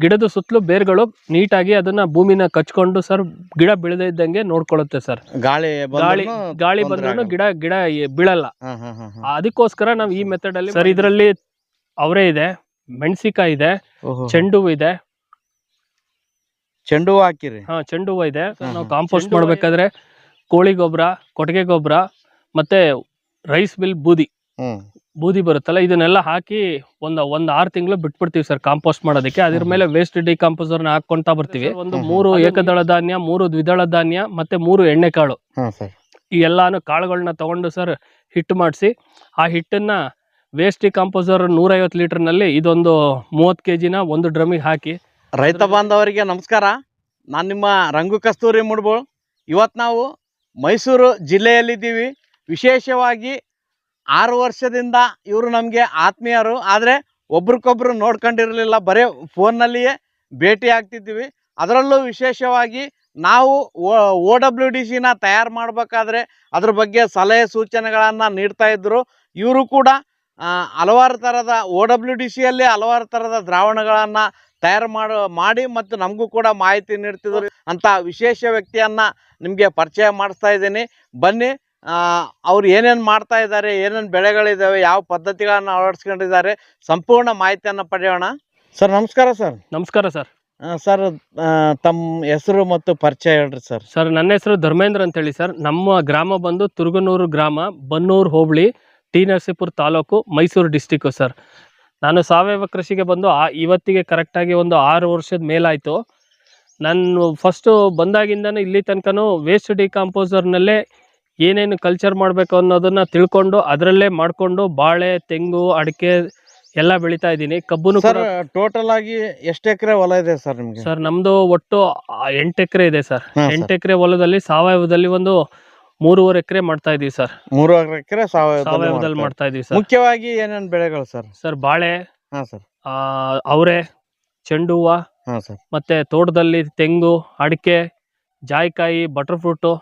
ಗಿಡದ ಸುತ್ತಲೂ ಬೇರ್ಗಳು ನೀಟಾಗಿ ಅದನ್ನ ಭೂಮಿನ ಕಚ್ಕೊಂಡು ಸರ್ ಗಿಡ ಬೆಳೆದ ಇದ್ದಂಗೆ ನೋಡ್ಕೊಳ್ಳುತ್ತೆ ಸರ್. ಗಾಳಿ ಬಂದ್ರೂ ಗಿಡ ಬೀಳಲ್ಲ. ಅದಕ್ಕೋಸ್ಕರ ನಾವು ಈ ಮೆಥಡ್ ಅಲ್ಲಿ ಸರ್. ಇದರಲ್ಲಿ ಅವರೇ ಇದೆ, ಮೆಣಸಿಕಾಯಿ ಇದೆ, ಚೆಂಡು ಹೂವು ಇದೆ. ಚೆಂಡು ಹೂವು ಹಾಕಿರಿ? ಚೆಂಡು ಹೂವು ಇದೆ. ನಾವು ಕಾಂಪೋಸ್ಟ್ ಮಾಡ್ಬೇಕಾದ್ರೆ ಕೋಳಿ ಗೊಬ್ಬರ, ಕೊಟ್ಟಿಗೆ ಗೊಬ್ಬರ ಮತ್ತೆ ರೈಸ್ ಮಿಲ್ ಬೂದಿ ಬರುತ್ತಲ್ಲ, ಇದನ್ನೆಲ್ಲ ಹಾಕಿ ಒಂದ್ 6 ತಿಂಗಳು ಬಿಟ್ಬಿಡ್ತೀವಿ ಸರ್ ಕಾಂಪೋಸ್ಟ್ ಮಾಡೋದಕ್ಕೆ. ಅದ್ರ ಮೇಲೆ ವೇಸ್ಟ್ ಡಿಕಂಪೋಸರ್ನ ಹಾಕೊಂತಾ ಬರ್ತೀವಿ. ಒಂದು 3 ಏಕದಳ ಧಾನ್ಯ, 3 ದ್ವಿದಳ ಧಾನ್ಯ ಮತ್ತೆ 3 ಎಣ್ಣೆಕಾಳು, ಈ ಎಲ್ಲಾನು ಕಾಳುಗಳನ್ನ ತಗೊಂಡು ಸರ್ ಹಿಟ್ಟು ಮಾಡಿಸಿ, ಆ ಹಿಟ್ಟನ್ನ ವೇಸ್ಟ್ ಡಿಕಂಪೋಸರ್ 150 ಲೀಟರ್ನಲ್ಲಿ ಇದೊಂದು 30 kgನ ಒಂದು ಡ್ರಮ್ಮಿಗೆ ಹಾಕಿ. ರೈತ ಬಾಂಧವರಿಗೆ ನಮಸ್ಕಾರ. ನಾನು ನಿಮ್ಮ ರಂಗು ಕಸ್ತೂರಿ ಮುಡ್ಬೋಳ್. ಇವತ್ತು ನಾವು ಮೈಸೂರು ಜಿಲ್ಲೆಯಲ್ಲಿದ್ದೀವಿ. ವಿಶೇಷವಾಗಿ 6 ವರ್ಷದಿಂದ ಇವರು ನಮಗೆ ಆತ್ಮೀಯರು, ಆದರೆ ಒಬ್ರಿಗೊಬ್ರು ನೋಡ್ಕೊಂಡಿರಲಿಲ್ಲ, ಬರೀ ಫೋನ್ನಲ್ಲಿಯೇ ಭೇಟಿ ಆಗ್ತಿದ್ದೀವಿ. ಅದರಲ್ಲೂ ವಿಶೇಷವಾಗಿ ನಾವು OWDCನ ತಯಾರು ಮಾಡಬೇಕಾದ್ರೆ ಅದ್ರ ಬಗ್ಗೆ ಸಲಹೆ ಸೂಚನೆಗಳನ್ನು ನೀಡ್ತಾ ಇದ್ದರು. ಇವರು ಕೂಡ ಹಲವಾರು ಥರದ OWDCಯಲ್ಲಿ ಹಲವಾರು ಥರದ ದ್ರಾವಣಗಳನ್ನು ತಯಾರು ಮಾಡಿ ಮತ್ತು ನಮಗೂ ಕೂಡ ಮಾಹಿತಿ ನೀಡ್ತಿದ್ರು ಅಂತ ವಿಶೇಷ ವ್ಯಕ್ತಿಯನ್ನು ನಿಮಗೆ ಪರಿಚಯ ಮಾಡಿಸ್ತಾ ಇದ್ದೀನಿ. ಬನ್ನಿ, ಅವ್ರು ಏನೇನು ಮಾಡ್ತಾ ಇದ್ದಾರೆ, ಏನೇನು ಬೆಳೆಗಳಿದ್ದಾವೆ, ಯಾವ ಪದ್ಧತಿಗಳನ್ನು ಅಳವಡಿಸ್ಕೊಂಡಿದ್ದಾರೆ, ಸಂಪೂರ್ಣ ಮಾಹಿತಿಯನ್ನು ಪಡೆಯೋಣ. ಸರ್ ನಮಸ್ಕಾರ. ಸರ್ ನಮಸ್ಕಾರ ಸರ್. ಸರ್ ತಮ್ಮ ಹೆಸರು ಮತ್ತು ಪರಿಚಯ ಹೇಳ್ರಿ ಸರ್. ಸರ್ ನನ್ನ ಹೆಸರು ಧರ್ಮೇಂದ್ರ ಅಂತೇಳಿ ಸರ್. ನಮ್ಮ ಗ್ರಾಮ ಬಂದು ತುರುಗನೂರು ಗ್ರಾಮ, ಬನ್ನೂರು ಹೋಬಳಿ, T Narasipura taluk, Mysore district sir. ನಾನು ಸಾವಯವ ಕೃಷಿಗೆ ಬಂದು ಇವತ್ತಿಗೆ ಕರೆಕ್ಟಾಗಿ ಒಂದು 6 ವರ್ಷದ ಮೇಲಾಯಿತು. ನಾನು ಫಸ್ಟು ಬಂದಾಗಿಂದನೂ ಇಲ್ಲಿ ತನಕನೂ ವೇಸ್ಟ್ ಡಿಕಂಪೋಸರ್ನಲ್ಲೇ ಏನೇನು ಕಲ್ಚರ್ ಮಾಡಬೇಕು ಅನ್ನೋದನ್ನು ತಿಳ್ಕೊಂಡು ಅದರಲ್ಲೇ ಮಾಡಿಕೊಂಡು ಬಾಳೆ, ತೆಂಗು, ಅಡಿಕೆ ಎಲ್ಲ ಬೆಳೀತಾ ಇದ್ದೀನಿ. ಕಬ್ಬುನು ಸರ್ ಟೋಟಲ್ ಆಗಿ ಎಷ್ಟು ಎಕರೆ ಹೊಲ ಇದೆ ಸರ್ ನಿಮಗೆ? ಸರ್ ನಮ್ಮದು ಒಟ್ಟು 8 ಎಕರೆ ಇದೆ ಸರ್. 8 ಎಕರೆ ಹೊಲದಲ್ಲಿ ಸಾವಯವದಲ್ಲಿ ಒಂದು 3.5 ಎಕರೆ ಮಾಡ್ತಾ ಇದೀವಿ ಸರ್. 3 ಎಕರೆ ಸಾವಯವದಲ್ಲಿ ಮಾಡ್ತಾ ಇದೀವಿ ಸರ್. ಮುಖ್ಯವಾಗಿ ಏನೇನು ಬೆಳೆಗಳು ಸರ್? ಸರ್ ಬಾಳೆ, ಸರ್ ಅವರೆ, ಚೆಂಡು ಹೂವು, ಸರ್ ಮತ್ತೆ ತೋಟದಲ್ಲಿ ತೆಂಗು, ಅಡಿಕೆ, ಜಾಯಿಕಾಯಿ, ಬಟರ್ ಫ್ರೂಟು,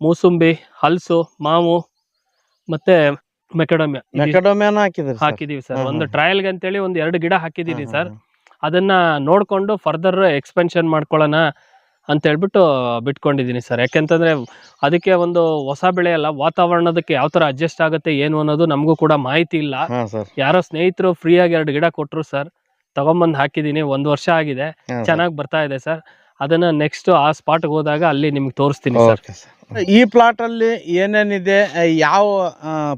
ಮೂಸುಂಬಿ, ಹಲಸು, ಮಾವು ಮತ್ತೆ ಮೆಕಡೋಮಿಯಾನ ಹಾಕಿದೀವಿ ಸರ್. ಒಂದು ಟ್ರಯಲ್ಗೆ ಅಂತೇಳಿ ಒಂದು 2 ಗಿಡ ಹಾಕಿದೀನಿ ಸರ್. ಅದನ್ನ ನೋಡ್ಕೊಂಡು ಫರ್ದರ್ ಎಕ್ಸ್ಪೆನ್ಷನ್ ಮಾಡ್ಕೊಳ್ಳೋಣ ಅಂತ ಹೇಳ್ಬಿಟ್ಟು ಬಿಟ್ಕೊಂಡಿದ್ದೀನಿ ಸರ್. ಯಾಕೆಂತಂದ್ರೆ ಅದಕ್ಕೆ ಒಂದು ಹೊಸ ಬೆಳೆ ಅಲ್ಲ, ವಾತಾವರಣದಕ್ಕೆ ಯಾವ ತರ ಅಡ್ಜಸ್ಟ್ ಆಗುತ್ತೆ ಏನು ಅನ್ನೋದು ನಮಗೂ ಕೂಡ ಮಾಹಿತಿ ಇಲ್ಲ. ಯಾರೋ ಸ್ನೇಹಿತರು ಫ್ರೀಯಾಗಿ 2 ಗಿಡ ಕೊಟ್ರು ಸರ್, ತಗೊಂಬಂದು ಹಾಕಿದೀನಿ. 1 ವರ್ಷ ಆಗಿದೆ, ಚೆನ್ನಾಗಿ ಬರ್ತಾ ಇದೆ ಸರ್. ಅದನ್ನ ನೆಕ್ಸ್ಟ್ ಆ ಸ್ಪಾಟ್ಗೆ ಹೋದಾಗ ಅಲ್ಲಿ ನಿಮ್ಗೆ ತೋರಿಸ್ತೀನಿ ಸರ್. ಈ ಪ್ಲಾಟ್ ಅಲ್ಲಿ ಏನೇನಿದೆ, ಯಾವ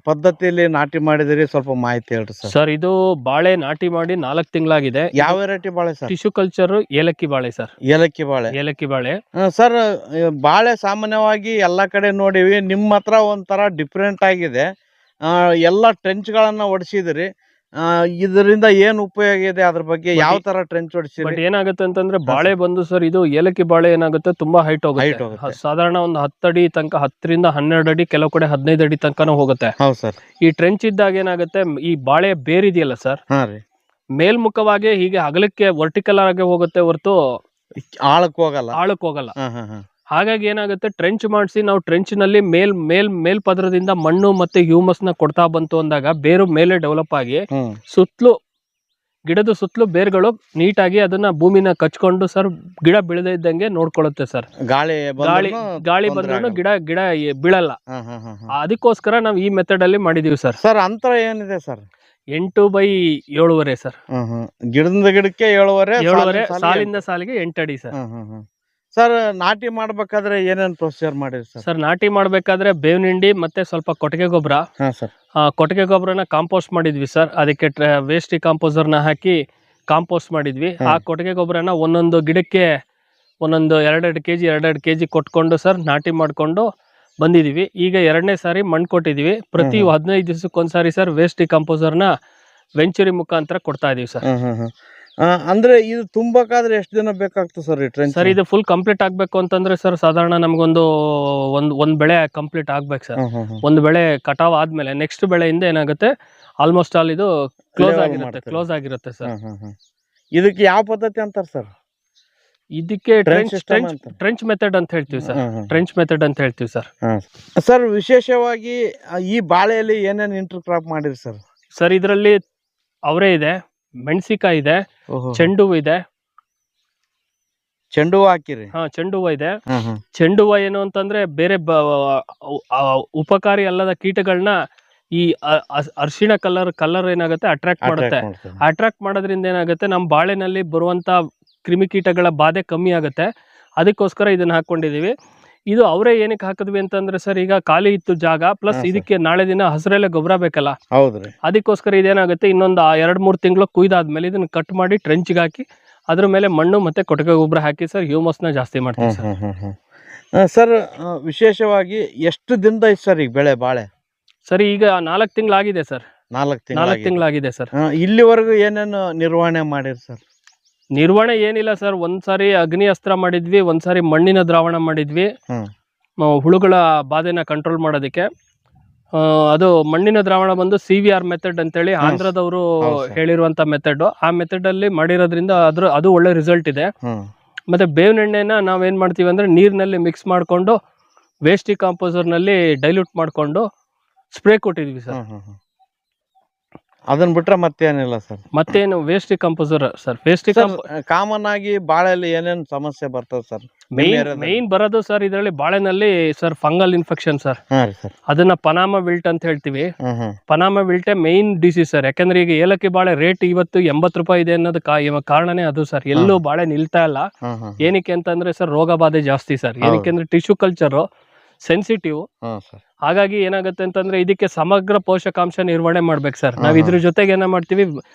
ಪದ್ಧತಿಯಲ್ಲಿ ನಾಟಿ ಮಾಡಿದಿರಿ, ಸ್ವಲ್ಪ ಮಾಹಿತಿ ಹೇಳ್ರಿ ಸರ್. ಸರ್ ಇದು ಬಾಳೆ ನಾಟಿ ಮಾಡಿ 4 ತಿಂಗಳಾಗಿದೆ. ಯಾವ ವೆರೈಟಿ ಬಾಳೆ ಸರ್? ಟಿಶ್ಯೂ ಕಲ್ಚರ್ ಏಲಕ್ಕಿ ಬಾಳೆ ಸರ್. ಏಲಕ್ಕಿ ಬಾಳೆ ಸರ್. ಬಾಳೆ ಸಾಮಾನ್ಯವಾಗಿ ಎಲ್ಲಾ ಕಡೆ ನೋಡಿವಿ, ನಿಮ್ಮ ಹತ್ರ ಒಂಥರ ಡಿಫ್ರೆಂಟ್ ಆಗಿದೆ. ಎಲ್ಲ ಟ್ರೆಂಚ್ ಗಳನ್ನ ಹೊಡಿಸಿದ್ರಿ, ಇದರಿಂದ ಏನ್ ಉಪಯೋಗ ಇದೆ, ಅದ್ರ ಬಗ್ಗೆ ಯಾವ ತರ ಟ್ರೆಂಚ್ ಹೊಡಿಸಿ? ಬಟ್ ಏನಾಗುತ್ತೆ ಅಂತಂದ್ರೆ ಬಾಳೆ ಬಂದು ಸರ್, ಇದು ಏಲಕ್ಕಿ ಬಾಳೆ ಏನಾಗುತ್ತೆ ತುಂಬಾ ಹೈಟ್ ಹೋಗುತ್ತೆ. ಸಾಧಾರಣ ಒಂದು 10 ಅಡಿ ತನಕ, 10 ರಿಂದ 12 ಅಡಿ, ಕೆಲವು ಕಡೆ 15 ಅಡಿ ತನಕನೂ ಹೋಗುತ್ತೆ. ಈ ಟ್ರೆಂಚ್ ಇದ್ದಾಗ ಏನಾಗುತ್ತೆ, ಈ ಬಾಳೆ ಬೇರಿದೆಯಲ್ಲ ಸರ್, ಮೇಲ್ಮುಖವಾಗಿ ಹೀಗೆ ಅಗಲಕ್ಕೆ ವರ್ಟಿಕಲ್ ಆಗಿ ಹೋಗುತ್ತೆ ಹೊರತು ಆಳಕ್ ಹೋಗಲ್ಲ. ಹಾಗಾಗಿ ಏನಾಗುತ್ತೆ, ಟ್ರೆಂಚ್ ಮಾಡಿಸಿ ನಾವು ಟ್ರೆಂಚ್ ನಲ್ಲಿ ಮೇಲ್ ಪದರದಿಂದ ಮಣ್ಣು ಮತ್ತೆ ಹ್ಯೂಮಸ್ ನ ಕೊಡ್ತಾ ಬಂತು ಅಂದಾಗ ಬೇರು ಮೇಲೆ ಡೆವಲಪ್ ಆಗಿ ಗಿಡದ ಸುತ್ತಲೂ ಬೇರ್ಗಳು ನೀಟಾಗಿ ಅದನ್ನ ಭೂಮಿನ ಕಚ್ಕೊಂಡು ಸರ್ ಗಿಡ ಬೆಳೆದ ಇದ್ದಂಗೆ ನೋಡ್ಕೊಳ್ಳುತ್ತೆ ಸರ್. ಗಾಳಿ ಬಂದ್ರೂ ಗಿಡ ಬೀಳಲ್ಲ. ಅದಕ್ಕೋಸ್ಕರ ನಾವು ಈ ಮೆಥಡ್ ಅಲ್ಲಿ ಮಾಡಿದೀವಿ ಸರ್. ಸರ್ ಅಂತರ ಏನಿದೆ ಸರ್? 8x7.5 sir. ಗಿಡದಿಂದ ಗಿಡಕ್ಕೆ 7.5, ಸಾಲಿಂದ ಸಾಲಿಗೆ 8 ಅಡಿ ಸರ್. ಸರ್ ನಾಟಿ ಮಾಡ್ಬೇಕಾದ್ರೆ ಏನೇನು ಪ್ರೊಸೀಜರ್ ಮಾಡಿರಿ ಸರ್? ಸರ್ ನಾಟಿ ಮಾಡ್ಬೇಕಾದ್ರೆ ಬೇವಿನ ಹಿಂಡಿ ಮತ್ತೆ ಸ್ವಲ್ಪ ಕೊಟ್ಟಿಗೆ ಗೊಬ್ಬರ, ಕೊಟ್ಟಿಗೆ ಗೊಬ್ಬರನ ಕಾಂಪೋಸ್ಟ್ ಮಾಡಿದ್ವಿ ಸರ್. ಅದಕ್ಕೆ ವೇಸ್ಟ್ ಡಿಕಂಪೋಸರ್ನ ಹಾಕಿ ಕಾಂಪೋಸ್ಟ್ ಮಾಡಿದ್ವಿ. ಆ ಕೊಟ್ಟಿಗೆ ಗೊಬ್ಬರನ ಒಂದೊಂದು ಗಿಡಕ್ಕೆ ಒಂದೊಂದು 2 kg ಕೊಟ್ಕೊಂಡು ಸರ್ ನಾಟಿ ಮಾಡ್ಕೊಂಡು ಬಂದಿದೀವಿ. ಈಗ 2ನೇ ಸಾರಿ ಮಣ್ಣು ಕೊಟ್ಟಿದೀವಿ. ಪ್ರತಿ 15 ದಿವಸಕ್ಕೊಂದ್ಸಾರಿ ಸರ್ ವೇಸ್ಟ್ ಡಿಕಂಪೋಸರ್ನ ವೆಂಚುರಿ ಮುಖಾಂತರ ಕೊಡ್ತಾ ಇದೀವಿ ಸರ್. ಅಂದ್ರೆ ಇದು ತುಂಬಕಾದ್ರೆ ಎಷ್ಟು ದಿನ ಬೇಕಾಗ್ತದೆ ಸರ್? ಸರ್ ಇದು ಫುಲ್ ಕಂಪ್ಲೀಟ್ ಆಗ್ಬೇಕು ಅಂತಂದ್ರೆ ಸರ್ ಸಾಧಾರಣ ನಮ್ಗೊಂದು ಒಂದ್ ಬೆಳೆ ಕಂಪ್ಲೀಟ್ ಆಗ್ಬೇಕು ಸರ್. ಒಂದು ಬೆಳೆ ಕಟಾವ್ ಆದ್ಮೇಲೆ ನೆಕ್ಸ್ಟ್ ಬೆಳೆಯಿಂದ ಏನಾಗುತ್ತೆ, ಆಲ್ಮೋಸ್ಟ್ ಆಲ್ ಇದು ಕ್ಲೋಸ್ ಆಗಿರುತ್ತೆ ಸರ್. ಇದಕ್ಕೆ ಯಾವ ಪದ್ಧತಿ ಅಂತಾರೆ ಸರ್? ಇದಕ್ಕೆ ಟ್ರೆಂಚ್ ಮೆಥಡ್ ಅಂತ ಹೇಳ್ತೀವಿ ಸರ್. ಟ್ರೆಂಚ್ ಮೆಥಡ್ ಅಂತ ಹೇಳ್ತೀವಿ ಸರ್. ಸರ್ ವಿಶೇಷವಾಗಿ ಈ ಬಾಳೆಯಲ್ಲಿ ಏನೇನು ಇಂಟರ್ ಕ್ರಾಪ್ ಮಾಡಿರಿ ಸರ್? ಸರ್ ಇದರಲ್ಲಿ ಅವರೇ ಇದೆ, ಮೆಣಸಿಕಾಯಿ ಇದೆ, ಚೆಂಡು ಹೂವು ಇದೆ, ಚೆಂಡು ಹೂವು ಹಾಕಿರಿ. ಹಾ, ಚೆಂಡು ಹೂವು ಇದೆ. ಚೆಂಡು ಹೂವು ಏನು ಅಂತಂದ್ರೆ ಬೇರೆ ಉಪಕಾರಿ ಅಲ್ಲದ ಕೀಟಗಳನ್ನ ಈ ಅರಿಶಿಣ ಕಲರ್ ಏನಾಗುತ್ತೆ ಅಟ್ರಾಕ್ಟ್ ಮಾಡುತ್ತೆ. ಅಟ್ರಾಕ್ಟ್ ಮಾಡೋದ್ರಿಂದ ಏನಾಗುತ್ತೆ ನಮ್ಮ ಬಾಳೆನಲ್ಲಿ ಬರುವಂತ ಕ್ರಿಮಿಕೀಟಗಳ ಬಾಧೆ ಕಮ್ಮಿ ಆಗುತ್ತೆ. ಅದಕ್ಕೋಸ್ಕರ ಇದನ್ನ ಹಾಕೊಂಡಿದೀವಿ. ಇದು ಅವರೇ ಏನಕ್ಕೆ ಹಾಕಿದ್ವಿ ಅಂತಂದ್ರೆ ಸರ್, ಈಗ ಖಾಲಿ ಇತ್ತು ಜಾಗ, ಪ್ಲಸ್ ಇದಕ್ಕೆ ನಾಳೆ ದಿನ ಹಸಿರೆಲೆ ಗೊಬ್ಬರ ಬೇಕಲ್ಲ. ಹೌದ್ರಿ. ಅದಕ್ಕೋಸ್ಕರ ಇದೇನಾಗುತ್ತೆ, ಇನ್ನೊಂದು 2-3 ತಿಂಗಳು ಕುಯ್ದಾದ್ಮೇಲೆ ಇದನ್ನ ಕಟ್ ಮಾಡಿ ಟ್ರೆಂಚ್ಗೆ ಹಾಕಿ ಅದ್ರ ಮೇಲೆ ಮಣ್ಣು ಮತ್ತೆ ಕೊಟ್ಟಿಗೆ ಗೊಬ್ಬರ ಹಾಕಿ ಸರ್ ಹ್ಯೂಮಸ್ನ ಜಾಸ್ತಿ ಮಾಡ್ತೀವಿ ಸರ್. ಸರ್ ವಿಶೇಷವಾಗಿ ಎಷ್ಟು ದಿನದ ಐತೆ ಸರ್ ಈಗ ಬೆಳೆ ಬಾಳೆ? ಸರಿ, ಈಗ 4 ತಿಂಗಳಾಗಿದೆ ಸರ್. 4 ತಿಂಗಳಾಗಿದೆ ಸರ್. ಇಲ್ಲಿವರೆಗೂ ಏನೇನು ನಿರ್ವಹಣೆ ಮಾಡಿರಿ ಸರ್? ನಿರ್ವಹಣೆ ಏನಿಲ್ಲ ಸರ್, ಒಂದ್ಸಾರಿ ಅಗ್ನಿ ಅಸ್ತ್ರ ಮಾಡಿದ್ವಿ, ಒಂದ್ಸಾರಿ ಮಣ್ಣಿನ ದ್ರಾವಣ ಮಾಡಿದ್ವಿ ಹುಳುಗಳ ಬಾಧೆನ ಕಂಟ್ರೋಲ್ ಮಾಡೋದಕ್ಕೆ. ಅದು ಮಣ್ಣಿನ ದ್ರಾವಣ ಬಂದು CVR ಮೆಥಡ್ ಅಂತೇಳಿ ಆಂಧ್ರದವರು ಹೇಳಿರುವಂತ ಮೆಥಡ್. ಆ ಮೆಥಡ್ ಅಲ್ಲಿ ಮಾಡಿರೋದ್ರಿಂದ ಅದು ಒಳ್ಳೆ ರಿಸಲ್ಟ್ ಇದೆ. ಮತ್ತೆ ಬೇವಿನ ಎಣ್ಣೆನ ನಾವೇನ್ ಮಾಡ್ತೀವಿ ಅಂದ್ರೆ ನೀರಿನಲ್ಲಿ ಮಿಕ್ಸ್ ಮಾಡ್ಕೊಂಡು ವೇಸ್ಟ್ ಕಾಂಪೋಸರ್ ನಲ್ಲಿ ಡೈಲ್ಯೂಟ್ ಮಾಡ್ಕೊಂಡು ಸ್ಪ್ರೇ ಕೊಟ್ಟಿದ್ವಿ ಸರ್. ಅದನ್ನ ಬಿಟ್ರೆ ಮತ್ತೇನಿಲ್ಲ ಸರ್? ಮತ್ತೇನು ವೇಸ್ಟ್ ಕಂಪೋಸರ್ ಸರ್. ಕಾಮನ್ ಆಗಿ ಬಾಳೆಲ್ಲಿ ಏನೇನು ಸಮಸ್ಯೆ ಬರ್ತದೆ ಸರ್? ಮೈನ್ ಬರೋದು ಸರ್ ಇದರಲ್ಲಿ ಬಾಳೆನಲ್ಲಿ ಸರ್ ಫಂಗಲ್ ಇನ್ಫೆಕ್ಷನ್ ಸರ್. ಅದನ್ನ ಪನಾಮ ವಿಲ್ಟ್ ಅಂತ ಹೇಳ್ತೀವಿ. ಪನಾಮ ವಿಲ್ಟೆ ಮೈನ್ ಡಿಸೀಸ್ ಸರ್. ಯಾಕಂದ್ರೆ ಈಗ ಏಲಕ್ಕಿ ಬಾಳೆ ರೇಟ್ ಇವತ್ತು 80 ರೂಪಾಯಿ ಇದೆ ಅನ್ನೋದು ಕಾರಣನೇ ಅದು ಸರ್. ಎಲ್ಲೂ ಬಾಳೆ ನಿಲ್ತಾ ಇಲ್ಲ. ಏನಕ್ಕೆ ಅಂತಂದ್ರೆ ಸರ್, ರೋಗ ಬಾಧೆ ಜಾಸ್ತಿ ಸರ್. ಏನಕ್ಕೆ ಅಂದ್ರೆ ಟಿಶ್ಯೂ ಕಲ್ಚರ್ ಸೆನ್ಸಿಟಿವ್. ಹಾಗಾಗಿ ಏನಾಗುತ್ತೆ ಅಂತಂದ್ರೆ ಇದಕ್ಕೆ ಸಮಗ್ರ ಪೋಷಕಾಂಶ ನಿರ್ವಹಣೆ ಮಾಡ್ಬೇಕು ಸರ್. ನಾವ್ ಇದ್ರ ಜೊತೆಗೆ ಏನ ಮಾಡ್ತೀವಿ,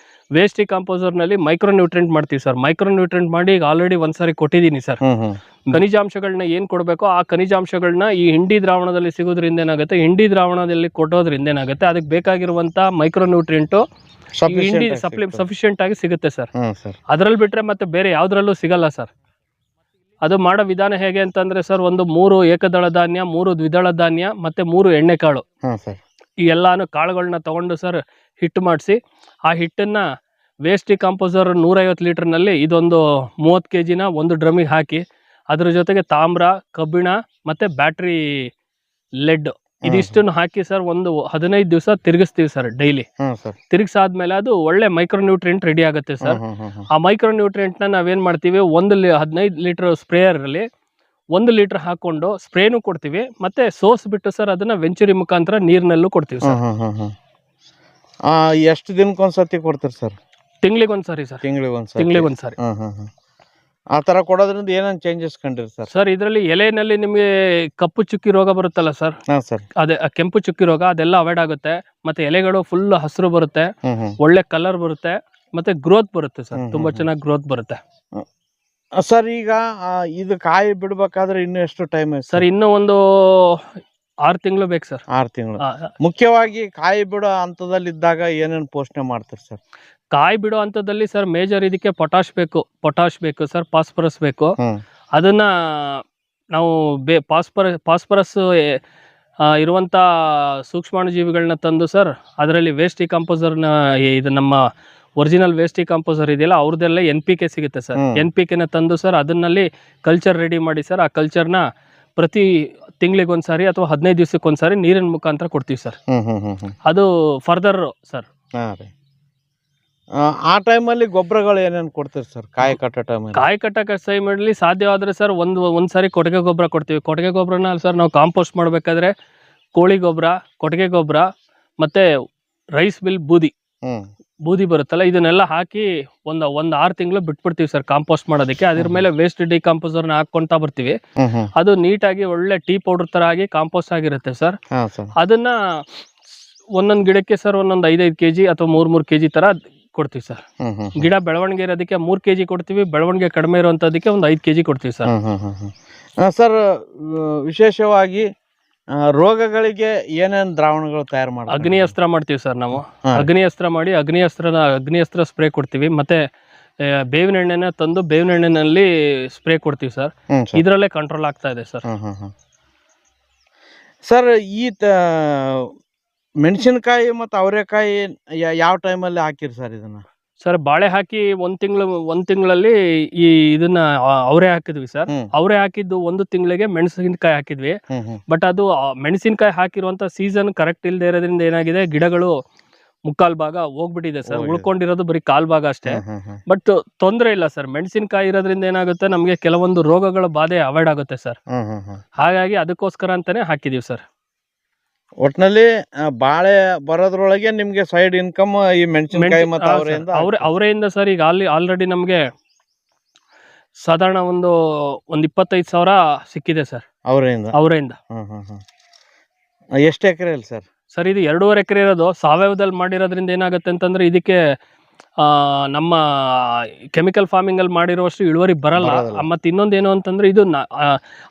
ವೇಸ್ಟ್ ಕಾಂಪೋಸರ್ ನಲ್ಲಿ ಮೈಕ್ರೋ ನ್ಯೂಟ್ರೆಂಟ್ ಮಾಡ್ತೀವಿ ಸರ್. ಮೈಕ್ರೋ ನ್ಯೂಟ್ರೆಂಟ್ ಮಾಡಿ ಈಗ ಆಲ್ರೆಡಿ ಒಂದ್ಸಾರಿ ಕೊಟ್ಟಿದ್ದೀನಿ ಸರ್. ಖನಿಜಾಂಶಗಳನ್ನ ಏನ್ ಕೊಡ್ಬೇಕು ಆ ಖನಿಜಾಂಶಗಳನ್ನ ಈ ಹಿಂಡಿ ದ್ರಾವಣದಲ್ಲಿ ಸಿಗೋದ್ರಿಂದ ಏನಾಗುತ್ತೆ, ಹಿಂಡಿ ದ್ರಾವಣದಲ್ಲಿ ಕೊಟ್ಟೋದ್ರಿಂದ ಏನಾಗುತ್ತೆ, ಅದಕ್ಕೆ ಬೇಕಾಗಿರುವಂತ ಮೈಕ್ರೋ ನ್ಯೂಟ್ರಿಯೆಂಟ್ ಹಿಂಡಿ ಸಫಿಶಿಯಂಟ್ ಆಗಿ ಸಿಗುತ್ತೆ ಸರ್. ಅದ್ರಲ್ಲಿ ಬಿಟ್ರೆ ಮತ್ತೆ ಬೇರೆ ಯಾವ್ದ್ರಲ್ಲೂ ಸಿಗಲ್ಲ ಸರ್. ಅದು ಮಾಡೋ ವಿಧಾನ ಹೇಗೆ ಅಂತಂದ್ರೆ ಸರ್, 3 ಏಕದಳ ಧಾನ್ಯ, 3 ದ್ವಿದಳ ಧಾನ್ಯ ಮತ್ತೆ 3 ಎಣ್ಣೆಕಾಳು, ಈ ಎಲ್ಲಾನು ಕಾಳುಗಳನ್ನ ತಗೊಂಡು ಸರ್ ಹಿಟ್ಟು ಮಾಡಿಸಿ, ಆ ಹಿಟ್ಟನ್ನ ವೇಸ್ಟ್ ಕಾಂಪೋಸರ್ 150 ಲೀಟರ್ನಲ್ಲಿ ಇದೊಂದು 30 kg ಒಂದು ಡ್ರಮ್ಮಿಗೆ ಹಾಕಿ, ಅದ್ರ ಜೊತೆಗೆ ತಾಮ್ರ, ಕಬ್ಬಿಣ ಮತ್ತೆ ಬ್ಯಾಟ್ರಿ ಲೆಡ್ ಇದಿಷ್ಟನ್ನು ಹಾಕಿ ಸರ್ ಒಂದು 15 ದಿವಸ ತಿರುಗಿಸ್ತೀವಿ ಸರ್ ಡೈಲಿ. ತಿರುಗಿಸಾದ್ಮೇಲೆ ಅದು ಒಳ್ಳೆ ಮೈಕ್ರೋ ನ್ಯೂಟ್ರಿಯೆಂಟ್ ರೆಡಿ ಆಗುತ್ತೆ ಸರ್. ಆ ಮೈಕ್ರೋ ನ್ಯೂಟ್ರಿಯೆಂಟ್ ನ ನಾವೇನ್ ಮಾಡ್ತೀವಿ, 15 ಲೀಟರ್ ಸ್ಪ್ರೇಯರ್ ಅಲ್ಲಿ 1 ಲೀಟರ್ ಹಾಕೊಂಡು ಸ್ಪ್ರೇನು ಕೊಡ್ತೀವಿ, ಮತ್ತೆ ಸೋಸ್ಬಿಟ್ಟು ಸರ್ ಅದನ್ನ ವೆಂಚುರಿ ಮುಖಾಂತರ ನೀರಿನಲ್ಲೂ ಕೊಡ್ತೀವಿ ಸರ್. ಎಷ್ಟು ದಿನಕ್ಕೊಂದ್ಸತಿ ಕೊಡ್ತೀರಿ ಸರ್? ತಿಂಗಳಿಗೊಂದ್ಸರಿ ಸರ್. ತಿಂಗಳಿಗೊಂದ್ಸರಿ. ಆ ತರ ಕೊಡೋದ್ರಿಂದ ಏನೇನು ಚೇಂಜಸ್ ಕಂಡಿರಿ ಸರ್? ಸರ್ ಇದರಲ್ಲಿ ಎಲೆನಲ್ಲಿ ನಿಮಗೆ ಕಪ್ಪು ಚುಕ್ಕಿ ರೋಗ ಬರುತ್ತಲ್ಲ ಸರ್, ಅದೇ ಕೆಂಪು ಚುಕ್ಕಿ ರೋಗ, ಅದೆಲ್ಲ ಅವಾಯ್ಡ್ ಆಗುತ್ತೆ. ಮತ್ತೆ ಎಲೆಗಳು ಫುಲ್ ಹಸಿರು ಬರುತ್ತೆ, ಒಳ್ಳೆ ಕಲರ್ ಬರುತ್ತೆ, ಮತ್ತೆ ಗ್ರೋತ್ ಬರುತ್ತೆ ಸರ್. ತುಂಬಾ ಚೆನ್ನಾಗಿ ಗ್ರೋತ್ ಬರುತ್ತೆ ಸರ್. ಈಗ ಇದು ಕಾಯಿ ಬಿಡ್ಬೇಕಾದ್ರೆ ಇನ್ನು ಎಷ್ಟು ಟೈಮ್ ಸರ್? ಇನ್ನು ಒಂದು 6 ತಿಂಗಳು ಬೇಕು ಸರ್. 6 ತಿಂಗಳು. ಮುಖ್ಯವಾಗಿ ಕಾಯಿ ಬಿಡೋ ಹಂತದಲ್ಲಿ ಇದ್ದಾಗ ಏನೇನು ಪೋಷಣೆ ಮಾಡ್ತೀರಿ ಸರ್? ಕಾಯಿ ಬಿಡೋ ಹಂತದಲ್ಲಿ ಸರ್ ಮೇಜರ್ ಇದಕ್ಕೆ ಪೊಟಾಶ್ ಬೇಕು ಸರ್, ಫಾಸ್ಫರಸ್ ಬೇಕು. ಅದನ್ನ ನಾವು ಫಾಸ್ಫರಸ್ ಇರುವಂತ ಸೂಕ್ಷ್ಮಾಣು ಜೀವಿಗಳನ್ನ ತಂದು ಸರ್ ಅದರಲ್ಲಿ ವೇಸ್ಟ್ ಕಾಂಪೋಸರ್ನ, ಇದು ನಮ್ಮ ಒರಿಜಿನಲ್ ವೇಸ್ಟ್ ಕಾಂಪೋಸರ್ ಇದೆಯಲ್ಲ ಅವ್ರದ್ದೆಲ್ಲ NPK ಸಿಗುತ್ತೆ ಸರ್. NPK ನ ತಂದು ಸರ್ ಅದನ್ನಲ್ಲಿ ಕಲ್ಚರ್ ರೆಡಿ ಮಾಡಿ ಸರ್, ಆ ಕಲ್ಚರ್ನ ಪ್ರತಿ ತಿಂಗಳಿಗೊಂದ್ಸಾರಿ ಅಥವಾ 15 ದಿವಸಕ್ಕೊಂದ್ಸಾರಿ ನೀರಿನ ಮುಖಾಂತರ ಕೊಡ್ತೀವಿ ಸರ್. ಅದು ಫರ್ದರ್ ಸರ್. ಆ ಟೈಮಲ್ಲಿ ಗೊಬ್ಬರಗಳು ಏನೇನು ಕೊಡ್ತೀರಿ ಸರ್? ಕಾಯಿ ಕಟ್ಟೋ ಟೈಮಲ್ಲಿ ಸಾಧ್ಯವಾದ್ರೆ ಸರ್ ಒಂದ್ಸಾರಿ ಕೊಟ್ಟಿಗೆ ಗೊಬ್ಬರ ಕೊಡ್ತೀವಿ. ಕೊಟ್ಟಿಗೆ ಗೊಬ್ಬರನ ಸರ್ ನಾವು ಕಾಂಪೋಸ್ಟ್ ಮಾಡ್ಬೇಕಾದ್ರೆ ಕೋಳಿ ಗೊಬ್ಬರ, ಕೊಟ್ಟಿಗೆ ಗೊಬ್ಬರ ಮತ್ತೆ ರೈಸ್ ಮಿಲ್ ಬೂದಿ ಬರುತ್ತಲ್ಲ, ಇದನ್ನೆಲ್ಲ ಹಾಕಿ ಒಂದು 6 ತಿಂಗಳು ಬಿಟ್ಬಿಡ್ತೀವಿ ಸರ್ ಕಾಂಪೋಸ್ಟ್ ಮಾಡೋದಕ್ಕೆ. ಅದ್ರ ಮೇಲೆ ವೇಸ್ಟ್ ಡಿಕಾಂಪೋಸರ್ನ ಹಾಕೊಂತಾ ಬರ್ತೀವಿ. ಅದು ನೀಟಾಗಿ ಒಳ್ಳೆ ಟೀ ಪೌಡರ್ ತರ ಆಗಿ ಕಾಂಪೋಸ್ಟ್ ಆಗಿರುತ್ತೆ ಸರ್. ಅದನ್ನ ಒಂದೊಂದು ಗಿಡಕ್ಕೆ ಸರ್ ಒಂದೊಂದು 5 kg ಅಥವಾ 3 kg ತರ ಕೊಡ್ತೀವಿ ಸರ್. ಗಿಡ ಬೆಳವಣಿಗೆ ಇರೋದಕ್ಕೆ 3 kg ಕೊಡ್ತೀವಿ, ಬೆಳವಣಿಗೆ ಕಡಿಮೆ ಇರುವಂತದಕ್ಕೆ ಒಂದು 5 kg ಕೊಡ್ತೀವಿ ಸರ್. ಸರ್ ವಿಶೇಷವಾಗಿ ರೋಗಗಳಿಗೆ ಏನೇನು ದ್ರಾವಣಗಳು ತಯಾರು ಮಾಡಿ? ಅಗ್ನಿ ಅಸ್ತ್ರ ಮಾಡ್ತೀವಿ ಸರ್ ನಾವು. ಅಗ್ನಿ ಅಸ್ತ್ರ ಮಾಡಿ ಅಗ್ನಿ ಅಸ್ತ್ರ ಸ್ಪ್ರೇ ಕೊಡ್ತೀವಿ. ಮತ್ತೆ ಬೇವಿನ ಎಣ್ಣೆನ ತಂದು ಬೇವಿನ ಎಣ್ಣೆನಲ್ಲಿ ಸ್ಪ್ರೇ ಕೊಡ್ತೀವಿ ಸರ್. ಇದರಲ್ಲೇ ಕಂಟ್ರೋಲ್ ಆಗ್ತಾ ಇದೆ ಸರ್. ಸರ್ ಈ ಮೆಣಸಿನಕಾಯಿ ಮತ್ತು ಅವರೆಕಾಯಿ ಯಾವ ಟೈಮಲ್ಲಿ ಹಾಕಿರಿ ಸರ್ ಇದನ್ನ? ಸರ್ ಬಾಳೆ ಹಾಕಿ 1 ತಿಂಗಳಲ್ಲಿ ಇದನ್ನ ಅವರೆ ಹಾಕಿದ್ವಿ ಸರ್. ಅವರೆ ಹಾಕಿದ್ದು 1 ತಿಂಗಳಿಗೆ ಮೆಣಸಿನಕಾಯಿ ಹಾಕಿದ್ವಿ. ಬಟ್ ಅದು ಮೆಣಸಿನಕಾಯಿ ಹಾಕಿರುವಂತ ಸೀಸನ್ ಕರೆಕ್ಟ್ ಇಲ್ಲದೆ ಇರೋದ್ರಿಂದ ಏನಾಗಿದೆ, ಗಿಡಗಳು ಮುಕ್ಕಾಲ್ ಭಾಗ ಹೋಗ್ಬಿಟ್ಟಿದೆ ಸರ್. ಹೋಗಿದೆ. ಉಳ್ಕೊಂಡಿರೋದು ಬರೀ ಕಾಲ್ ಭಾಗ ಅಷ್ಟೇ. ಹ್ಮ್, ಹ್ಮ್. ಬಟ್ ತೊಂದರೆ ಇಲ್ಲ ಸರ್. ಮೆಣಸಿನಕಾಯಿ ಇರೋದ್ರಿಂದ ಏನಾಗುತ್ತೆ, ನಮಗೆ ಕೆಲವೊಂದು ರೋಗಗಳ ಬಾಧೆ ಅವಾಯ್ಡ್ ಆಗುತ್ತೆ ಸರ್. ಹ್ಮ್, ಹ್ಮ್, ಹ್ಮ್. ಹಾಗಾಗಿ ಅದಕ್ಕೋಸ್ಕರ ಅಂತಾನೆ ಹಾಕಿದೀವಿ ಸರ್. ಒಟ್ನಲ್ಲಿ ಬಾಳೆ ಬರೋದ್ರೊಳಗೆ ನಿಮ್ಗೆ ಸೈಡ್ ಇನ್ಕಮ್ ಈ ಮೆಣಸಿನಕಾಯಿ ಮತ್ತೆ ಅವರೆಯಿಂದ ಸರ್. ಈಗ ಆಲ್ರೆಡಿ ನಮ್ಗೆ ಸಾಧಾರಣ ಒಂದು 25,000 ಸಿಕ್ಕಿದೆ ಸರ್ ಅವರೆಯಿಂದ. ಎಷ್ಟು ಎಕರೆ ಇಲ್ಲ ಸರ್? ಸರ್ ಇದು 2.5 ಎಕರೆ ಇರೋದು. ಸಾವಯವದಲ್ಲಿ ಮಾಡಿರೋದ್ರಿಂದ ಏನಾಗುತ್ತೆ ಅಂತಂದ್ರೆ ಇದಕ್ಕೆ ನಮ್ಮ ಕೆಮಿಕಲ್ ಫಾರ್ಮಿಂಗ್ ಅಲ್ಲಿ ಮಾಡಿರೋಷ್ಟು ಇಳುವರಿ ಬರಲ್ಲ. ಮತ್ತೆ ಇನ್ನೊಂದೇನು ಅಂತಂದ್ರೆ ಇದು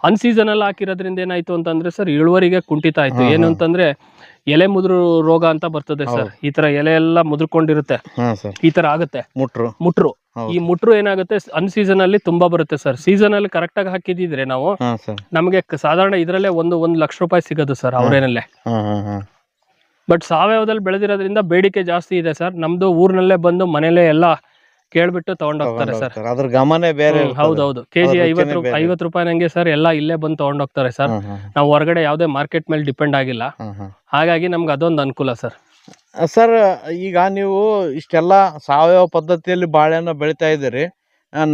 ಅನ್ಸೀಸನ್ ಅಲ್ಲಿ ಹಾಕಿರೋದ್ರಿಂದ ಏನಾಯ್ತು ಅಂತಂದ್ರೆ ಸರ್, ಇಳುವರಿಗೆ ಕುಂಠಿತ ಆಯ್ತು. ಏನು ಅಂತಂದ್ರೆ ಎಲೆ ಮುದ್ರು ರೋಗ ಅಂತ ಬರ್ತದೆ ಸರ್. ಈ ತರ ಎಲೆ ಎಲ್ಲ ಮುದ್ರಕೊಂಡಿರುತ್ತೆ, ಈ ತರ ಆಗುತ್ತೆ. ಮುಟ್ರು ಈ ಮುಟ್ರು ಏನಾಗುತ್ತೆ ಅನ್ಸೀಸನ್ ಅಲ್ಲಿ ತುಂಬಾ ಬರುತ್ತೆ ಸರ್. ಸೀಸನ್ ಅಲ್ಲಿ ಕರೆಕ್ಟ್ ಆಗಿ ಹಾಕಿದಿದ್ರೆ ನಾವು ನಮಗೆ ಸಾಧಾರಣ ಇದ್ರಲ್ಲೇ 1 ಲಕ್ಷ ರೂಪಾಯಿ ಸಿಗೋದು ಸರ್ ಅವರೇನಲ್ಲೇ. ಬಟ್ ಸಾವಯವದಲ್ಲಿ ಬೆಳೆದಿರೋದ್ರಿಂದ ಬೇಡಿಕೆ ಜಾಸ್ತಿ ಇದೆ ಸರ್. ನಮ್ದು ಊರ್ನಲ್ಲೇ ಬಂದು ಮನೇಲೆ ಎಲ್ಲ ಕೇಳ್ಬಿಟ್ಟು ತಗೊಂಡೋಗ್ತಾರೆ ಸರ್. ಅದ್ರ ಗಮನ ಬೇರೆ. ಹೌದೌದು. ಕೆಜಿ 50 ರೂಪಾಯಿ ನಂಗೆ ಸರ್ ಎಲ್ಲ ಇಲ್ಲೇ ಬಂದು ತಗೊಂಡೋಗ್ತಾರೆ ಸರ್. ನಾವು ಹೊರಗಡೆ ಯಾವುದೇ ಮಾರ್ಕೆಟ್ ಮೇಲೆ ಡಿಪೆಂಡ್ ಆಗಿಲ್ಲ. ಹಾಗಾಗಿ ನಮ್ಗೆ ಅದೊಂದು ಅನುಕೂಲ ಸರ್. ಸರ್ ಈಗ ನೀವು ಇಷ್ಟೆಲ್ಲ ಸಾವಯವ ಪದ್ಧತಿಯಲ್ಲಿ ಬಾಳೆಹಣ್ಣು ಬೆಳಿತಾ ಇದ್ದೀರಿ,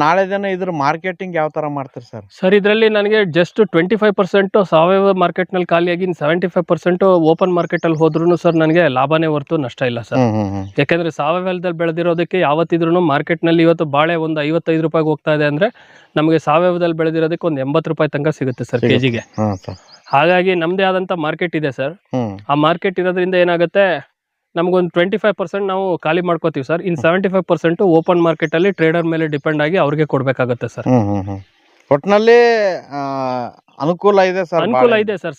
ನಾಳೆ ದಿನ ಇದ್ರ ಮಾರ್ಕೆಟಿಂಗ್ ಯಾವ ತರ ಮಾಡ್ತೀರಿ ಸರ್? ಸರ್ ಇದರಲ್ಲಿ ನನಗೆ ಜಸ್ಟ್ 25% ಸಾವಯವ ಮಾರ್ಕೆಟ್ ನಲ್ಲಿ ಖಾಲಿಯಾಗಿ 75% ಓಪನ್ ಮಾರ್ಕೆಟ್ ಅಲ್ಲಿ ಹೋದ್ರೂ ಸರ್ ನನಗೆ ಲಾಭನೇ ಹೊರತು ನಷ್ಟ ಇಲ್ಲ ಸರ್. ಯಾಕಂದ್ರೆ ಸಾವಯವದಲ್ಲಿ ಬೆಳೆದಿರೋದಕ್ಕೆ ಯಾವತ್ತಿದ್ರು ಮಾರ್ಕೆಟ್ ನಲ್ಲಿ ಇವತ್ತು ಬಾಳೆ ಒಂದು 55 ರೂಪಾಯಿಗೆ ಹೋಗ್ತಾ ಇದೆ ಅಂದ್ರೆ ನಮಗೆ ಸಾವಯವದಲ್ಲಿ ಬೆಳೆದಿರೋದಕ್ಕೆ ಒಂದು 80 ರೂಪಾಯಿ ತನಕ ಸಿಗುತ್ತೆ ಸರ್ ಕೆಜಿಗೆ. ಹಾಗಾಗಿ ನಮ್ದೇ ಆದಂತ ಮಾರ್ಕೆಟ್ ಇದೆ ಸರ್. ಆ ಮಾರ್ಕೆಟ್ ಇರೋದ್ರಿಂದ ಏನಾಗುತ್ತೆ, ನಮಗೊಂದು 25% ನಾವು ಖಾಲಿ ಮಾಡ್ಕೋತೀವಿ ಸರ್. 75% ಓಪನ್ ಮಾರ್ಕೆಟ್ ಅಲ್ಲಿ ಟ್ರೇಡರ್ ಮೇಲೆ ಡಿಪೆಂಡ್ ಆಗಿ ಅವ್ರಿಗೆ ಕೊಡ್ಬೇಕಾಗುತ್ತೆ ಸರ್. ಒಟ್ಟಿನಲ್ಲಿ ಅನುಕೂಲ ಇದೆ ಸರ್. ಅನುಕೂಲ ಇದೆ ಸರ್.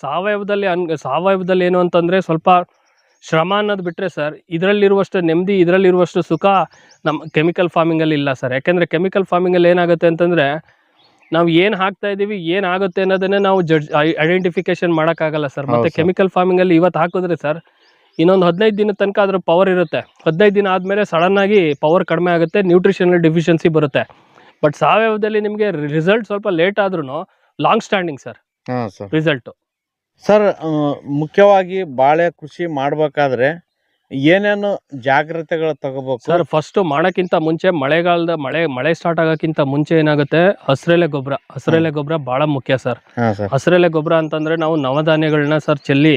ಸಾವಯವದಲ್ಲಿ ಏನು ಅಂತಂದ್ರೆ ಸ್ವಲ್ಪ ಶ್ರಮ ಅನ್ನೋದು ಬಿಟ್ರೆ ಸರ್, ಇದರಲ್ಲಿರುವಷ್ಟು ನೆಮ್ಮದಿ, ಇದರಲ್ಲಿರುವಷ್ಟು ಸುಖ ನಮ್ಮ ಕೆಮಿಕಲ್ ಫಾರ್ಮಿಂಗ್ ಅಲ್ಲಿ ಇಲ್ಲ ಸರ್. ಯಾಕಂದ್ರೆ ಕೆಮಿಕಲ್ ಫಾರ್ಮಿಂಗ್ ಅಲ್ಲಿ ಏನಾಗುತ್ತೆ ಅಂತಂದ್ರೆ ನಾವು ಏನ್ ಹಾಕ್ತಾ ಇದೀವಿ, ಏನಾಗುತ್ತೆ ಅನ್ನೋದನ್ನೇ ನಾವು ಐಡೆಂಟಿಫಿಕೇಶನ್ ಮಾಡೋಕ್ಕಾಗಲ್ಲ ಸರ್. ಮತ್ತೆ ಕೆಮಿಕಲ್ ಫಾರ್ಮಿಂಗ್ ಅಲ್ಲಿ ಇವತ್ತು ಹಾಕಿದ್ರೆ ಸರ್, ಇನ್ನೊಂದು 15 ದಿನದ ತನಕ ಅದ್ರ ಪವರ್ ಇರುತ್ತೆ. 15 ದಿನ ಆದ್ಮೇಲೆ ಸಡನ್ ಆಗಿ ಪವರ್ ಕಡಿಮೆ ಆಗುತ್ತೆ, ನ್ಯೂಟ್ರಿಷನಲ್ ಡೆಫಿಷಿಯನ್ಸಿ ಬರುತ್ತೆ. ಬಟ್ ಸಾವಯವದಲ್ಲಿ ನಿಮಗೆ ರಿಸಲ್ಟ್ ಸ್ವಲ್ಪ ಲೇಟ್ ಆದ್ರೂ long standing sir result. Sir ಮುಖ್ಯವಾಗಿ ಬಾಳೆ ಕೃಷಿ ಮಾಡ್ಬೇಕಾದ್ರೆ ಏನೇನು ಜಾಗ್ರತೆಗಳು ತಗೋಬೇಕು ಸರ್? ಫಸ್ಟ್ ಮಾಡೋಕ್ಕಿಂತ ಮುಂಚೆ ಮಳೆ ಸ್ಟಾರ್ಟ್ ಆಗೋಕ್ಕಿಂತ ಮುಂಚೆ ಏನಾಗುತ್ತೆ, ಹಸಿರೆಲೆ ಗೊಬ್ಬರ ಬಹಳ ಮುಖ್ಯ ಸರ್. ಹಸಿರೆಲೆ ಗೊಬ್ಬರ ಅಂತಂದ್ರೆ ನಾವು ನವಧಾನ್ಯಗಳನ್ನ ಸರ್ ಚೆಲ್ಲಿ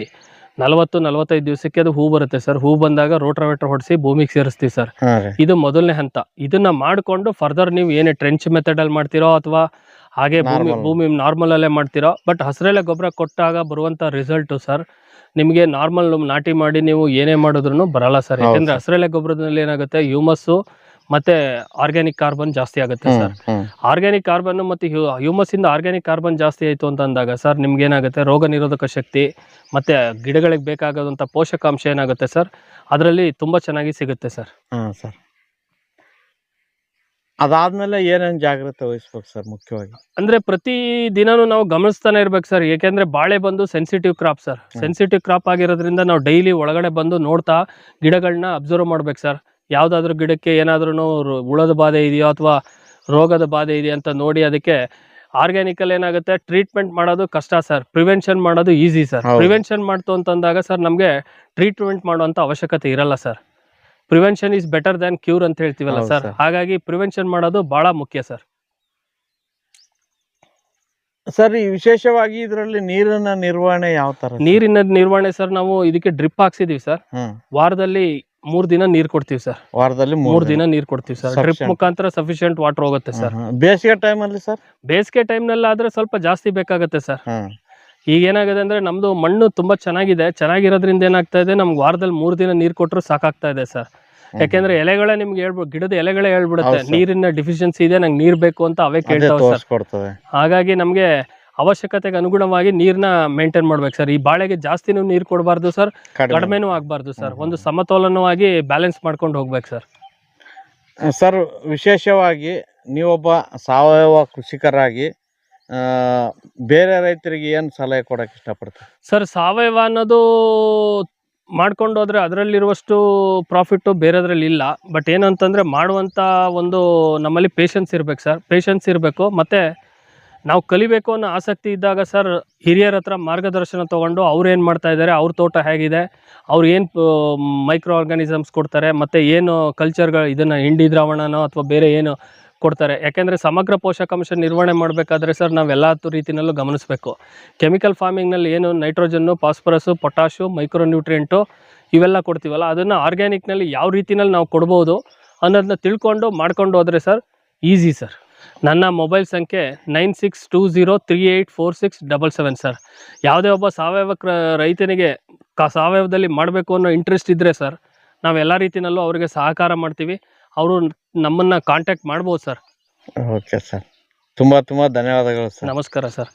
40-45 ದಿವಸಕ್ಕೆ ಅದು ಹೂ ಬರುತ್ತೆ ಸರ್. ಹೂ ಬಂದಾಗ ರೋಟ್ರಾವೇಟರ್ ಹೊಡಿಸಿ ಭೂಮಿಗೆ ಸೇರಿಸ್ತೀವಿ ಸರ್. ಇದು ಮೊದಲನೇ ಹಂತ. ಇದನ್ನ ಮಾಡಿಕೊಂಡು ಫರ್ದರ್ ನೀವು ಏನೇ ಟ್ರೆಂಚ್ ಮೆಥಡ್ ಅಲ್ಲಿ ಮಾಡ್ತೀರೋ ಅಥವಾ ಹಾಗೆ ಭೂಮಿ ನಾರ್ಮಲ್ ಅಲ್ಲೇ ಮಾಡ್ತೀರೋ, ಬಟ್ ಹಸಿರೆಲೆ ಗೊಬ್ಬರ ಕೊಟ್ಟಾಗ ಬರುವಂತ ರಿಸಲ್ಟ್ ಸರ್ ನಿಮಗೆ ನಾರ್ಮಲ್ ನಾಟಿ ಮಾಡಿ ನೀವು ಏನೇ ಮಾಡಿದ್ರು ಬರಲ್ಲ ಸರ್. ಯಾಕಂದ್ರೆ ಹಸಿರೆಲೆ ಗೊಬ್ಬರದಲ್ಲಿ ಏನಾಗುತ್ತೆ, ಹ್ಯೂಮಸ್ಸು ಮತ್ತೆ ಆರ್ಗ್ಯಾನಿಕ್ ಕಾರ್ಬನ್ ಜಾಸ್ತಿ ಆಗುತ್ತೆ ಸರ್. ಆರ್ಗ್ಯಾನಿಕ್ ಕಾರ್ಬನ್ ಮತ್ತೆ ಹ್ಯೂಮಸ್ ಇಂದ ಆರ್ಗ್ಯಾನಿಕ್ ಕಾರ್ಬನ್ ಜಾಸ್ತಿ ಆಯ್ತು ಅಂತ ಅಂದಾಗ ಸರ್ ನಿಮ್ಗೆ ಏನಾಗುತ್ತೆ, ರೋಗ ನಿರೋಧಕ ಶಕ್ತಿ ಮತ್ತೆ ಗಿಡಗಳಿಗೆ ಬೇಕಾದಂತ ಪೋಷಕಾಂಶ ಏನಾಗುತ್ತೆ ಸರ್ ಅದರಲ್ಲಿ ತುಂಬಾ ಚೆನ್ನಾಗಿ ಸಿಗುತ್ತೆ ಸರ್. ಅದಾದ್ಮೇಲೆ ಏನೇನು ಜಾಗ್ರತೆ ವಹಿಸ್ಬೇಕು ಸರ್? ಮುಖ್ಯವಾಗಿ ಅಂದ್ರೆ ಪ್ರತಿ ದಿನಾನು ನಾವು ಗಮನಿಸ್ತಾನೆ ಇರ್ಬೇಕು ಸರ್. ಯಾಕೆಂದ್ರೆ ಬಾಳೆ ಬಂದು sensitive crop sir. Sensitive crop ಆಗಿರೋದ್ರಿಂದ ನಾವು ಡೈಲಿ ಒಳಗಡೆ ಬಂದು ನೋಡ್ತಾ ಗಿಡಗಳನ್ನ ಅಬ್ಸರ್ವ್ ಮಾಡ್ಬೇಕು ಸರ್. ಯಾವ್ದಾದ್ರು ಗಿಡಕ್ಕೆ ಏನಾದ್ರೂ ಹುಳದ ಬಾಧೆ ಇದೆಯೋ ಅಥವಾ ರೋಗದ ಬಾಧೆ ಇದೆಯಾ ಅಂತ ನೋಡಿ ಅದಕ್ಕೆ ಆರ್ಗ್ಯಾನಿಕಲ್ ಏನಾಗುತ್ತೆ, ಟ್ರೀಟ್ಮೆಂಟ್ ಮಾಡೋದು ಕಷ್ಟ ಸರ್, ಪ್ರಿವೆನ್ಷನ್ ಮಾಡೋದು ಈಸಿ ಸರ್. ಪ್ರಿವೆನ್ಷನ್ ಮಾಡ್ತು ಅಂತಂದಾಗ ಸರ್ ನಮಗೆ ಟ್ರೀಟ್ಮೆಂಟ್ ಮಾಡುವಂತ ಅವಶ್ಯಕತೆ ಇರಲ್ಲ sir. Prevention is better than cure ಅಂತ ಹೇಳ್ತೀವಲ್ಲ ಸರ್. ಹಾಗಾಗಿ ಪ್ರಿವೆನ್ಷನ್ ಮಾಡೋದು ಬಹಳ ಮುಖ್ಯ ಸರ್. ಸರ್ ವಿಶೇಷವಾಗಿ ಇದರಲ್ಲಿ ನೀರಿನ ನಿರ್ವಹಣೆ ಯಾವ ತರ? ನೀರಿನ ನಿರ್ವಹಣೆ ಸರ್ ನಾವು ಇದಕ್ಕೆ ಡ್ರಿಪ್ ಹಾಕ್ಸಿದೀವಿ ಸರ್. ವಾರದಲ್ಲಿ 3 ದಿನ ನೀರ್ ಕೊಡ್ತೀವಿ ಸರ್. ವಾರದಲ್ಲಿ 3 ದಿನ ನೀರ್ ಕೊಡ್ತೀವಿ ಸರ್. ಡ್ರಿಪ್ ಮುಖಾಂತರ ಸಫಿಶಿಯಂಟ್ ವಾಟರ್ ಹೋಗುತ್ತೆ ಸರ್. ಬೇಸಿಗೆ ಟೈಮ್ ಅಲ್ಲಿ ಸರ್? ಬೇಸಿಗೆ ಟೈಮ್ ನಲ್ಲಿ ಆದ್ರೆ ಸ್ವಲ್ಪ ಜಾಸ್ತಿ ಬೇಕಾಗುತ್ತೆ ಸರ್. ಈಗ ಏನಾಗಿದೆ ಅಂದ್ರೆ ನಮ್ದು ಮಣ್ಣು ತುಂಬಾ ಚೆನ್ನಾಗಿರೋದ್ರಿಂದ ಏನಾಗ್ತಾ ಇದೆ, ನಮ್ಗೆ ವಾರದಲ್ಲಿ 3 ದಿನ ನೀರ್ ಕೊಟ್ಟರು ಸಾಕಾಗ್ತಾ ಇದೆ ಸರ್. ಯಾಕೆಂದ್ರೆ ಎಲೆಗಳೇ ನಿಮ್ಗೆ ಗಿಡದ ಎಲೆಗಳೇ ಹೇಳ್ಬಿಡುತ್ತೆ ನೀರಿನ ಡಿಫಿಷಿಯನ್ಸಿ ಇದೆ, ನಂಗೆ ನೀರ್ ಬೇಕು ಅಂತ ಅವೇ ಕೇಳ್ತಾವೆ ಸರ್. ಹಾಗಾಗಿ ನಮ್ಗೆ ಅವಶ್ಯಕತೆಗೆ ಅನುಗುಣವಾಗಿ ನೀರ್ನ ಮೇಂಟೈನ್ ಮಾಡ್ಬೇಕು ಸರ್. ಈ ಬಾಳೆಗೆ ಜಾಸ್ತಿನೂ ನೀರ್ ಕೊಡಬಾರ್ದು ಸರ್, ಕಡಿಮೆನೂ ಆಗ್ಬಾರ್ದು ಸರ್. ಒಂದು ಸಮತೋಲನವಾಗಿ ಬ್ಯಾಲೆನ್ಸ್ ಮಾಡ್ಕೊಂಡು ಹೋಗ್ಬೇಕು ಸರ್. ಸರ್ ವಿಶೇಷವಾಗಿ ನೀವೊಬ್ಬ ಸಾವಯವ ಕೃಷಿಕರಾಗಿ ಬೇರೆ ರೈತರಿಗೆ ಏನು ಸಲಹೆ ಕೊಡಕ್ಕೆ ಇಷ್ಟಪಡ್ತಾರೆ ಸರ್? ಸಾವಯವ ಅನ್ನೋದು ಮಾಡ್ಕೊಂಡು ಹೋದ್ರೆ ಅದರಲ್ಲಿರುವಷ್ಟು ಪ್ರಾಫಿಟ್ ಬೇರೆದ್ರಲ್ಲಿ ಇಲ್ಲ. ಬಟ್ ಏನಂತಂದ್ರೆ ಮಾಡುವಂತ ಒಂದು ನಮ್ಮಲ್ಲಿ ಪೇಷನ್ಸ್ ಇರ್ಬೇಕು ಸರ್. ಪೇಷನ್ಸ್ ಇರಬೇಕು. ಮತ್ತೆ ನಾವು ಕಲಿಬೇಕು ಅನ್ನೋ ಆಸಕ್ತಿ ಇದ್ದಾಗ ಸರ್ ಹಿರಿಯರ ಹತ್ರ ಮಾರ್ಗದರ್ಶನ ತೊಗೊಂಡು ಅವ್ರು ಏನು ಮಾಡ್ತಾ ಇದ್ದಾರೆ, ಅವ್ರ ತೋಟ ಹೇಗಿದೆ, ಅವ್ರು ಏನು ಮೈಕ್ರೋ ಆರ್ಗಾನಿಸಮ್ಸ್ ಕೊಡ್ತಾರೆ, ಮತ್ತು ಏನು ಕಲ್ಚರ್ಗಳು ಇದನ್ನು ಹಿಂಡಿ ದ್ರಾವಣನೋ ಅಥವಾ ಬೇರೆ ಏನು ಕೊಡ್ತಾರೆ. ಯಾಕೆಂದರೆ ಸಮಗ್ರ ಪೋಷಕಾಂಶ ನಿರ್ವಹಣೆ ಮಾಡಬೇಕಾದ್ರೆ ಸರ್ ನಾವು ಎಲ್ಲ ರೀತಿಯಲ್ಲೂ ಗಮನಿಸಬೇಕು. ಕೆಮಿಕಲ್ ಫಾರ್ಮಿಂಗ್ನಲ್ಲಿ ಏನು nitrogen, phosphorus, potash, micro nutrient ಇವೆಲ್ಲ ಕೊಡ್ತೀವಲ್ಲ, ಅದನ್ನು ಆರ್ಗ್ಯಾನಿಕ್ನಲ್ಲಿ ಯಾವ ರೀತಿಯಲ್ಲಿ ನಾವು ಕೊಡ್ಬೋದು ಅನ್ನೋದನ್ನ ತಿಳ್ಕೊಂಡು ಮಾಡ್ಕೊಂಡು ಹೋದರೆ ಸರ್ ಈಸಿ ಸರ್. ನನ್ನ ಮೊಬೈಲ್ ಸಂಖ್ಯೆ 9620384677 ಸರ್. ಯಾವುದೇ ಒಬ್ಬ ಸಾವಯವ ರೈತನಿಗೆ ಸಾವಯವದಲ್ಲಿ ಮಾಡಬೇಕು ಅನ್ನೋ ಇಂಟ್ರೆಸ್ಟ್ ಇದ್ದರೆ ಸರ್, ನಾವು ಎಲ್ಲ ರೀತಿಯಲ್ಲೂ ಅವರಿಗೆ ಸಹಕಾರ ಮಾಡ್ತೀವಿ. ಅವರು ನಮ್ಮನ್ನು ಕಾಂಟ್ಯಾಕ್ಟ್ ಮಾಡ್ಬೋದು ಸರ್. ಓಕೆ ಸರ್, ತುಂಬ ಧನ್ಯವಾದಗಳು ಸರ್. ನಮಸ್ಕಾರ ಸರ್.